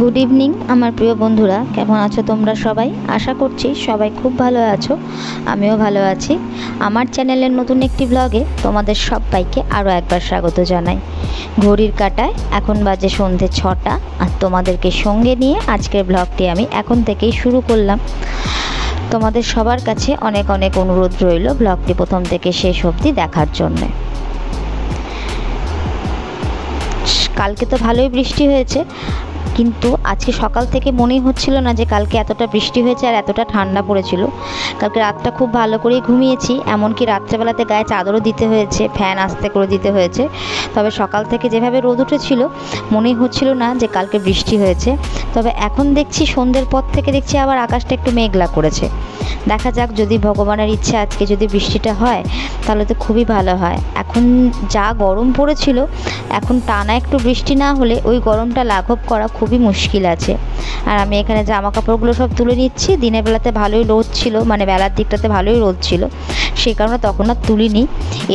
Good evening আমার প্রিয় বন্ধুরা, কেমন আছো তোমরা সবাই? আশা করছি সবাই খুব ভালো আছো, আমিও ভালো আছি। আমার চ্যানেলের নতুন একটি ব্লগে তোমাদের সবাইকে আরও একবার স্বাগত জানাই। ঘড়ির কাঁটায় এখন বাজে সন্ধে 6টা, আর তোমাদেরকে সঙ্গে নিয়ে আজকের ব্লগটি আমি এখন থেকেই শুরু করলাম। তোমাদের সবার কাছে অনেক অনেক অনুরোধ রইল ব্লগটি প্রথম থেকে শেষ অবধি দেখার জন্যে। কালকে তো ভালোই বৃষ্টি হয়েছে, কিন্তু আজকে সকাল থেকে মনেই হচ্ছিল না যে কালকে এতটা বৃষ্টি হয়েছে আর এতটা ঠান্ডা পড়েছিল। কালকে রাতটা খুব ভালো করেই ঘুমিয়েছি, এমনকি রাত্রেবেলাতে গায়ে চাদরও দিতে হয়েছে, ফ্যান আস্তে করে দিতে হয়েছে। তবে সকাল থেকে যেভাবে রোদ উঠেছিল মনেই হচ্ছিল না যে কালকে বৃষ্টি হয়েছে। তবে এখন দেখছি সন্ধ্যের পর থেকে দেখছি আবার আকাশটা একটু মেঘলা করেছে। দেখা যাক, যদি ভগবানের ইচ্ছে আজকে যদি বৃষ্টিটা হয় তাহলে তো খুবই ভালো হয়। এখন যা গরম পড়েছিল, এখন টানা একটু বৃষ্টি না হলে ওই গরমটা লাঘব করা খুবই মুশকিল আছে। আর আমি এখানে জামা কাপড়গুলো সব তুলে নিচ্ছি। দিনের বেলাতে ভালোই রোদ ছিল, মানে বেলার দিকটাতে ভালোই রোদ ছিল, সেই কারণে তখন আর তুলিনি।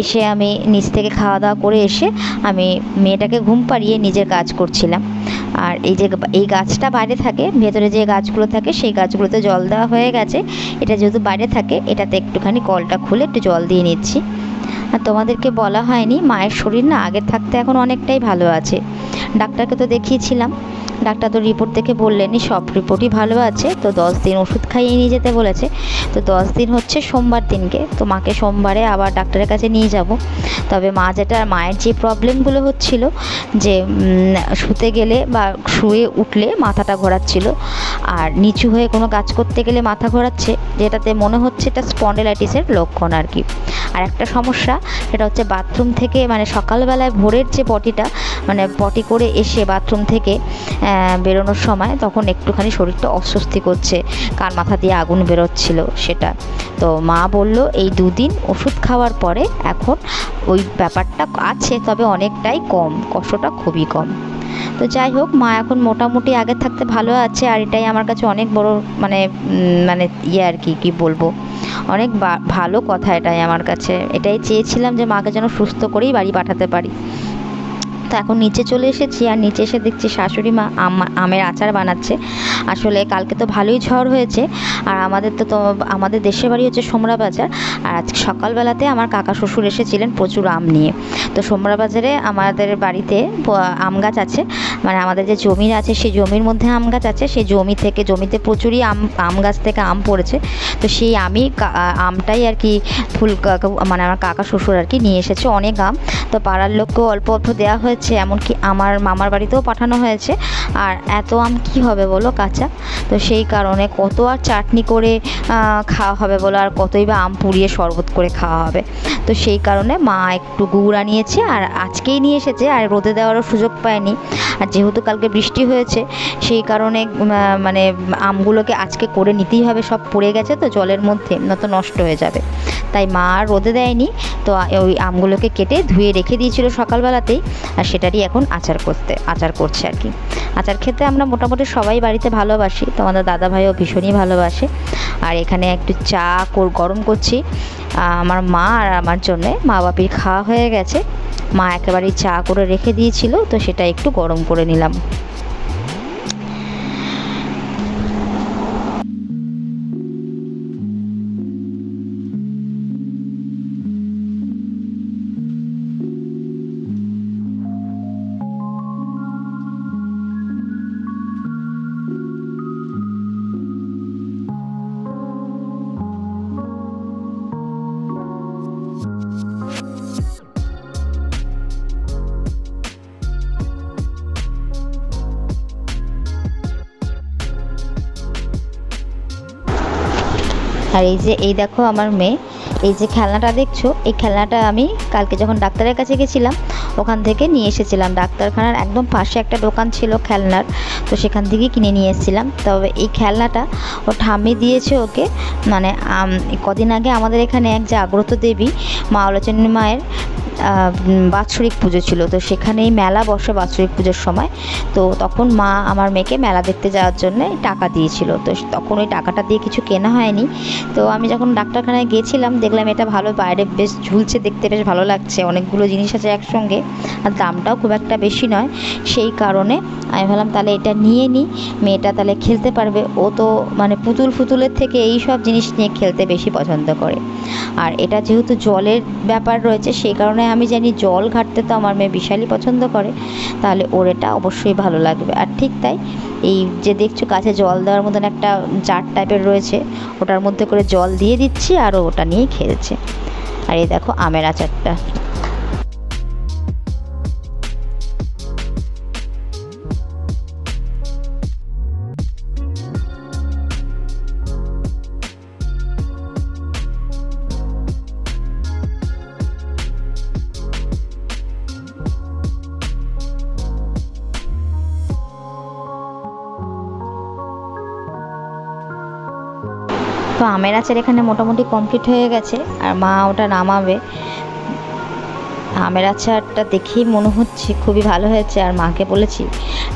এসে আমি নিচ থেকে খাওয়া দাওয়া করে এসে আমি মেয়েটাকে ঘুম পাড়িয়ে নিজের কাজ করছিলাম। আর এই গাছটা বাইরে থাকে, ভেতরে যে গাছগুলো থাকে সেই গাছগুলোতে জল দেওয়া হয়ে গেছে। এটা যেহেতু বাইরে থাকে, এটাতে একটুখানি কলটা খুলে একটু জল দিয়ে নিচ্ছি। আর তোমাদেরকে বলা হয়নি, মায়ের শরীর না আগের থাকতে এখন অনেকটাই ভালো আছে। ডাক্তারকে তো দেখিয়েছিলাম, ডাক্তার তো রিপোর্ট দেখে বললেনই সব রিপোর্টই ভালো আছে। তো 10 দিন ওষুধ খাইয়ে নিয়ে যেতে বলেছে। তো 10 দিন হচ্ছে সোমবার দিনকে, তো মাকে সোমবারে আবার ডাক্তারের কাছে নিয়ে যাব। তবে মায়ের যে প্রবলেমগুলো হচ্ছিল, যে শুতে গেলে বা শুয়ে উঠলে মাথাটা ঘোরাচ্ছিল, আর নিচু হয়ে কোনো কাজ করতে গেলে মাথা ঘোরাচ্ছে, যেটাতে মনে হচ্ছে এটা স্পন্ডেলাইটিসের লক্ষণ আর কি। আর একটা সমস্যা, সেটা হচ্ছে বাথরুম থেকে, মানে সকালবেলায় ভোরের যে পটিটা, মানে পটি করে এসে বাথরুম থেকে বেরোনোর সময় তখন একটুখানি শরীরটা অস্বস্তি করছে, কান মাথা দিয়ে আগুন বেরোচ্ছিল সেটা। তো মা বলল এই 2 দিন ওষুধ খাওয়ার পরে এখন ওই ব্যাপারটা আছে, তবে অনেকটাই কম, কষ্টটা খুবই কম। তো যাই হোক, মা এখন মোটামুটি আগের থাকতে ভালো আছে। আর এটাই আমার কাছে অনেক বড় মানে আর কি বলবো, অনেক ভালো কথা। এটাই আমার কাছে, এটাই চেয়েছিলাম যে মাকে যেন সুস্থ করেই বাড়ি পাঠাতে পারি। তো এখন নিচে চলে এসেছি, আর নিচে এসে দেখছি শাশুড়ি মা আমের আচার বানাচ্ছে। আসলে কালকে তো ভালোই ঝড় হয়েছে, আর আমাদের দেশের বাড়ি হচ্ছে সোমরা বাজার। আর আজকে সকালবেলাতে আমার কাকা শ্বশুর এসেছিলেন প্রচুর আম নিয়ে। তো সোমরা বাজারে আমাদের বাড়িতে আম গাছ আছে, মানে আমাদের যে জমি আছে সেই জমির মধ্যে আম গাছ আছে। সেই জমিতে প্রচুরই আম গাছ থেকে আম পড়েছে। তো সেই আমটাই আর কি মানে আমার কাকা শ্বশুর আর কি নিয়ে এসেছে অনেক আম। তো পাড়ার লোককেও অল্প অল্প দেওয়া হয়েছে, এমনকি আমার মামার বাড়িতেও পাঠানো হয়েছে। আর এত আম কি হবে বলো কাঁচা? তো সেই কারণে কত আর চাটনি করে খাওয়া হবে বলো, আর কতই বা আম পুড়িয়ে শরবত করে খাওয়া হবে। তো সেই কারণে মা একটু গুড় আনিয়েছে, আর আজকেই নিয়ে এসেছে, আর রোদে দেওয়ারও সুযোগ পায়নি। আর যেহেতু কালকে বৃষ্টি হয়েছে সেই কারণে মানে আমগুলোকে আজকে করে নিতেই হবে, সব পড়ে গেছে তো জলের মধ্যে, নয়তো নষ্ট হয়ে যাবে। তাই মা আর রোদে দেয়নি। তো ওই আমগুলোকে কেটে ধুয়ে রেখে দিয়েছিল সকালবেলাতেই, আর সেটারই এখন আচার করছে আর কি। আচার খেতে আমরা মোটামুটি সবাই বাড়িতে ভালোবাসি, তো আমাদের দাদাভাইও ভীষণই ভালোবাসে। আর এখানে একটু চা গরম করছি আমার মা আর আমার জন্যে। মা বাপির খাওয়া হয়ে গেছে, মা একেবারেই চা করে রেখে দিয়েছিল, তো সেটা একটু গরম করে নিলাম। আর এই দেখো আমার মেয়ে, এই যে খেলনাটা দেখছো, এই খেলনাটা আমি কালকে যখন ডাক্তারের কাছে গেছিলাম ওখান থেকে নিয়ে এসেছিলাম। ডাক্তারখানার একদম পাশে একটা দোকান ছিল খেলনার, তো সেখান থেকে কিনে নিয়ে এসেছিলাম। তবে এই খেলনাটা ও ঠাম্মি দিয়েছে ওকে, মানে কদিন আগে আমাদের এখানে এক জাগ্রত দেবী মা অলচন্ডী মায়ের বাৎসরিক পুজো ছিল। তো সেখানেই মেলা বসে বাৎসরিক পুজোর সময়। তো তখন মা আমার মেয়েকে মেলা দেখতে যাওয়ার জন্য টাকা দিয়েছিল। তো তখন ওই টাকাটা দিয়ে কিছু কেনা হয়নি। তো আমি যখন ডাক্তারখানায় গিয়েছিলাম দেখলাম এটা ভালো, বাইরে বেশ ঝুলছে, দেখতে বেশ ভালো লাগছে, অনেকগুলো জিনিস আছে একসঙ্গে, আর দামটাও খুব একটা বেশি নয়। সেই কারণে আমি ভাবলাম তাহলে এটা নিয়ে নিই, মেয়েটা তাহলে খেলতে পারবে। ও তো মানে পুতুল ফুতুলের থেকে এই সব জিনিস নিয়ে খেলতে বেশি পছন্দ করে। আর এটা যেহেতু জলের ব্যাপার রয়েছে, সেই কারণে আমি জানি জল ঘাটতে তো আমার মেয়ে বিশালই পছন্দ করে, তাহলে ওর এটা অবশ্যই ভালো লাগবে। আর ঠিক তাই, এই যে দেখছো কাছে জল দেওয়ার মতন একটা জার টাইপের রয়েছে, ওটার মধ্যে করে জল দিয়ে দিচ্ছি আর ও ওটা নিয়েই খেলছে। আর এই দেখো আমের আচারটা। তো আমের আচার এখানে মোটামুটি কমপ্লিট হয়ে গেছে, আর মা ওটা নামাবে। আমের আচারটা দেখেই মনে হচ্ছে খুবই ভালো হয়েছে, আর মাকে বলেছি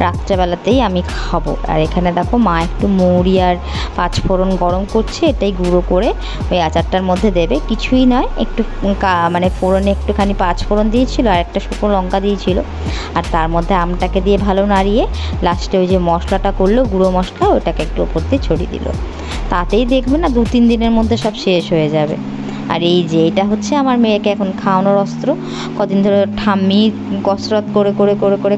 রাত্রেবেলাতেই আমি খাবো। আর এখানে দেখো মা একটু মৌরি আর পাঁচফোড়ন গরম করছে, এটাই গুঁড়ো করে ওই আচারটার মধ্যে দেবে। কিছুই নয়, একটু মানে ফোড়নে একটুখানি পাঁচফোড়ন দিয়েছিল আর একটা শুকনো লঙ্কা দিয়েছিল, আর তার মধ্যে আমটাকে দিয়ে ভালো নাড়িয়ে লাস্টে ওই যে মশলাটা করলো, গুঁড়ো মশলা, ওটাকে একটু ওপর দিয়ে ছড়িয়ে দিল। তাতেই দেখবে না 2-3 দিনের মধ্যে সব শেষ হয়ে যাবে। আর এই যে এটা হচ্ছে আমার মেয়েকে এখন খাওয়ানোর অস্ত্র। কদিন ধরে ঠাম্মি কসরত করে করে করে করে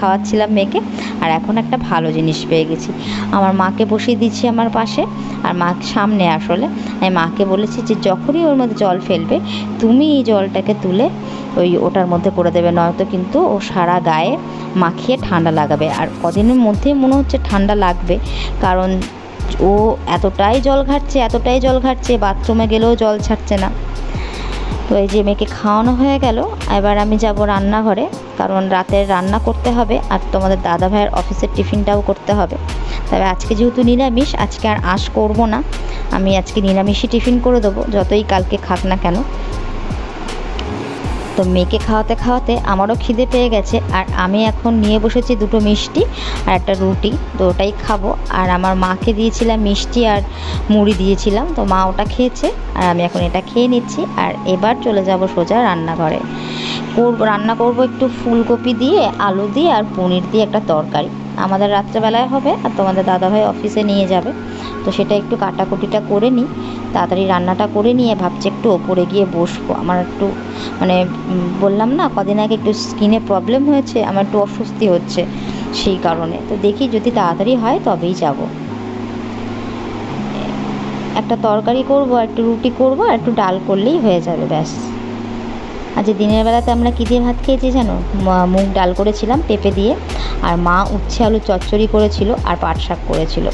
খাওয়াচ্ছিলাম মেয়েকে, আর এখন একটা ভালো জিনিস পেয়ে গেছি। আমার মাকে বসিয়ে দিচ্ছি আমার পাশে, আর মা সামনে। আসলে আমি মাকে বলেছি যে যখনই ওর মধ্যে জল ফেলবে, তুমি এই জলটাকে তুলে ওটার মধ্যে করে দেবে, নয়তো কিন্তু ও সারা গায়ে মাখিয়ে ঠান্ডা লাগাবে। আর কদিনের মধ্যেই মনে হচ্ছে ঠান্ডা লাগবে, কারণ ও এতটাই জল ঘাটছে, বাথরুমে গেলেও জল ছাড়ছে না। তো এই যে মেয়েকে খাওয়ানো হয়ে গেল, এবার আমি যাব রান্নাঘরে, কারণ রাতের রান্না করতে হবে, আর তোমাদের দাদা ভাইয়ের অফিসের টিফিনটাও করতে হবে। তবে আজকে যেহেতু নিরামিষ, আজকে আর আঁশ করবো না, আমি আজকে নিরামিষই টিফিন করে দেবো, যতই কালকে খাক না কেন। তো মেয়েকে খাওয়াতে খাওয়াতে আমারও খিদে পেয়ে গেছে, আর আমি এখন নিয়ে বসেছি 2টো মিষ্টি আর একটা রুটি, তো ওটাই খাবো। আর আমার মাকে দিয়েছিলাম মিষ্টি আর মুড়ি দিয়েছিলাম, তো মা ওটা খেয়েছে, আর আমি এখন এটা খেয়ে নিচ্ছি। আর এবার চলে যাব সোজা রান্নাঘরে। রান্না করব একটু ফুলকপি দিয়ে, আলু দিয়ে আর পনির দিয়ে একটা তরকারি। আমাদের রাত্রেবেলায় হবে, আর তোমাদের দাদাভাই অফিসে নিয়ে যাবে, তো সেটা একটু কাটাকুটিটা করে নিই, তাড়াতাড়ি রান্নাটা করে নিয়ে ভাবছি একটু ওপরে গিয়ে বসবো। আমার একটু মানে বললাম না কদিন আগে একটু স্কিনে প্রবলেম হয়েছে, আমার একটু অস্বস্তি হচ্ছে, সেই কারণে। তো দেখি যদি তাড়াতাড়ি হয় তবেই যাব। একটা তরকারি করব, একটু রুটি করব, আর একটু ডাল করলেই হয়ে যাবে, ব্যাস। আজ দিনের বেলাতে আমরা কী দিয়ে ভাত খেয়েছি জানো? মুগ ডাল করেছিলাম পেঁপে দিয়ে, আর মা উচ্ছে আলু চচ্চড়ি করেছিল, আর পাট শাক করেছিল,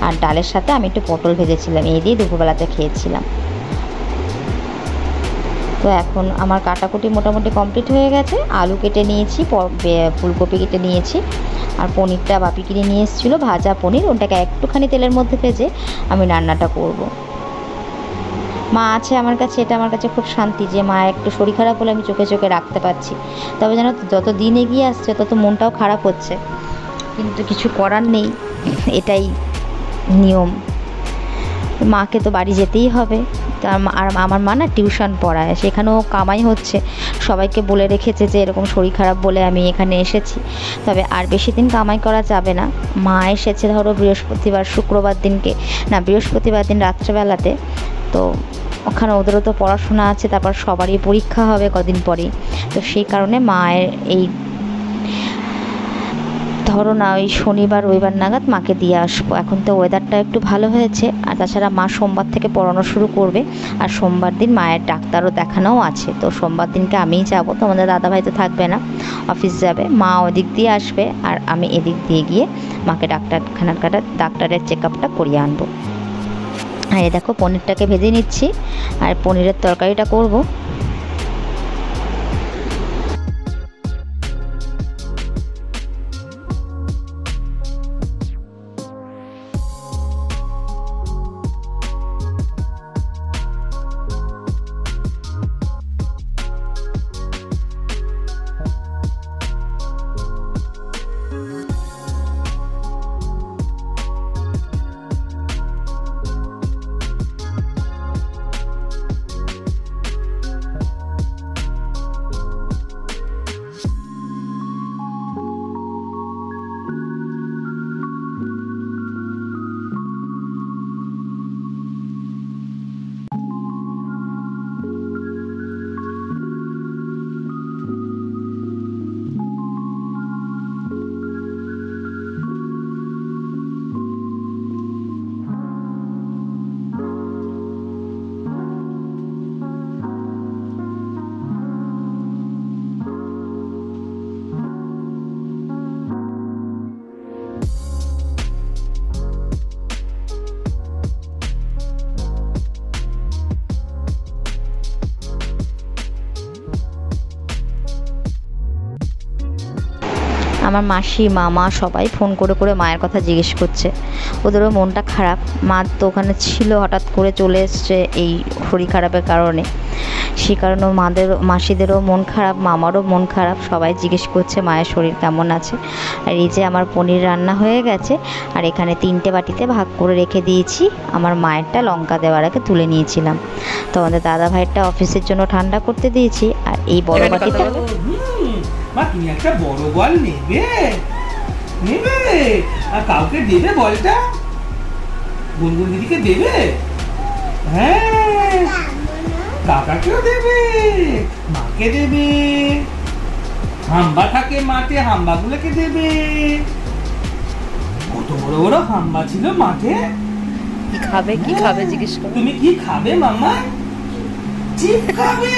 আর ডালের সাথে আমি একটু পটল ভেজেছিলাম, এই দিয়ে দুপুরবেলাতে খেয়েছিলাম। তো এখন আমার কাটাকুটি মোটামুটি কমপ্লিট হয়ে গেছে। আলু কেটে নিয়েছি, ফুলকপি কেটে নিয়েছি, আর পনিরটা বাপি কিনে নিয়ে এসেছিলো, ভাজা পনির, ওটাকে একটুখানি তেলের মধ্যে ভেজে আমি রান্নাটা করব। মা আছে আমার কাছে, এটা আমার কাছে খুব শান্তি যে মা একটু শরীর খারাপ হলে আমি চোখে চোখে রাখতে পারছি। তবে জানো তো, যত দিন এগিয়ে আসছে তত মনটাও খারাপ হচ্ছে, কিন্তু কিছু করার নেই, এটাই নিয়ম। মাকে তো বাড়ি যেতেই হবে। আর আমার মা না টিউশন পড়ায়, সেখানেও কামাই হচ্ছে, সবাইকে বলে রেখেছে যে এরকম শরীর খারাপ বলে আমি এখানে এসেছি। তবে আর বেশি দিন কামাই করা যাবে না। মা এসেছে ধরো শুক্রবার দিন রাত্রেবেলাতে, তো ওখানে ওদেরও তো পড়াশোনা আছে, তারপর সবারই পরীক্ষা হবে কদিন পরেই, তো সেই কারণে মায়ের এই ধরো না ওই শনিবার রবিবার নাগাদ মাকে দিয়ে আসবো। এখন তো ওয়েদারটা একটু ভালো হয়েছে, আর তাছাড়া মা সোমবার থেকে পড়ানো শুরু করবে, আর সোমবার দিন মায়ের ডাক্তারও দেখানোও আছে, তো সোমবার দিনকে আমিই যাবো, তোমাদের দাদাভাই তো থাকবে না, অফিস যাবে। মা ওদিক দিয়ে আসবে, আর আমি এদিক দিয়ে গিয়ে মাকে ডাক্তারের চেক আপটা করিয়ে আনবো। আর এই দেখো পনিরটাকে ভেজে নিচ্ছি, আর পনিরের তরকারিটা করব। আমার মাসি মামা সবাই ফোন করে করে মায়ের কথা জিজ্ঞেস করছে, ওদেরও মনটা খারাপ। মা তো ওখানে ছিল, হঠাৎ করে চলে এসছে এই শরীর খারাপের কারণে। সেই কারণে মাসিদেরও মন খারাপ, মামারও মন খারাপ, সবাই জিজ্ঞেস করছে মায়ের শরীর কেমন আছে। আর এই যে আমার পনির রান্না হয়ে গেছে, আর এখানে 3টে বাটিতে ভাগ করে রেখে দিয়েছি। আমার মায়েরটা লঙ্কা দেওয়ার আগে তুলে নিয়েছিলাম, তো আমাদের দাদা ভাইয়েরটা অফিসের জন্য ঠান্ডা করতে দিয়েছি। আর এই বড় বাটিতে মা তুমি একটা বড় বল নেবে নেবে আর কাউকে দেবে বলটা? গুনগুন দিদিকে দেবে? হ্যাঁ, কাকাকেও দেবে, মাকে দেবে, হাম্বা থাকে মাঠে, হাম্বাগুলোকে দেবে। কত বড় বড় হাম্বা ছিল মাঠে। কি খাবে কি খাবে জিজ্ঞেস করো। তুমি কি খাবে মামা? চিপ খাবে?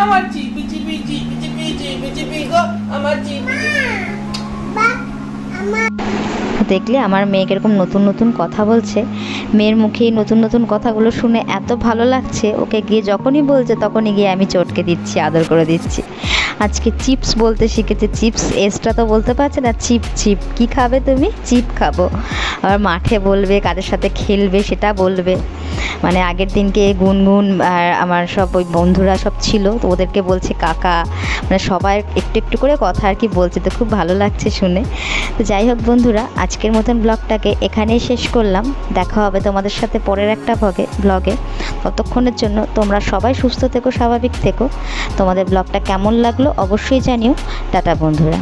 আমার চিপি চিপি চিপি চিপি চিপি চিপি গো, আমার চিপি দেখলে আমার মেয়ে কিরকম নতুন নতুন কথা বলছে। মেয়ের মুখে এই নতুন নতুন কথাগুলো শুনে এত ভালো লাগছে, ওকে গিয়ে যখনই বলছে তখনই গিয়ে আমি চটকে দিচ্ছি, আদর করে দিচ্ছি। আজকে চিপস বলতে শিখেছে, চিপস এসটা তো বলতে পারছে না, চিপ চিপ। কি খাবে তুমি? চিপ খাবো। আবার মাঠে বলবে, কাদের সাথে খেলবে সেটা বলবে। মানে আগের দিনকে গুনগুন আর আমার সব ওই বন্ধুরা সব ছিল, তো ওদেরকে বলছে কাকা, মানে সবাই একটু একটু করে কথা আর কি বলছে, তো খুব ভালো লাগছে শুনে। তো যাই হোক বন্ধুরা, আজকের মতন ব্লগটাকে এখানেই শেষ করলাম। দেখা হবে তোমাদের সাথে পরের একটা ব্লগে। ততক্ষণের জন্য তোমরা সবাই সুস্থ থেকো, স্বাভাবিক থেকো। তোমাদের ব্লগটা কেমন লাগলো অবশ্যই জানিও। টাটা বন্ধুরা।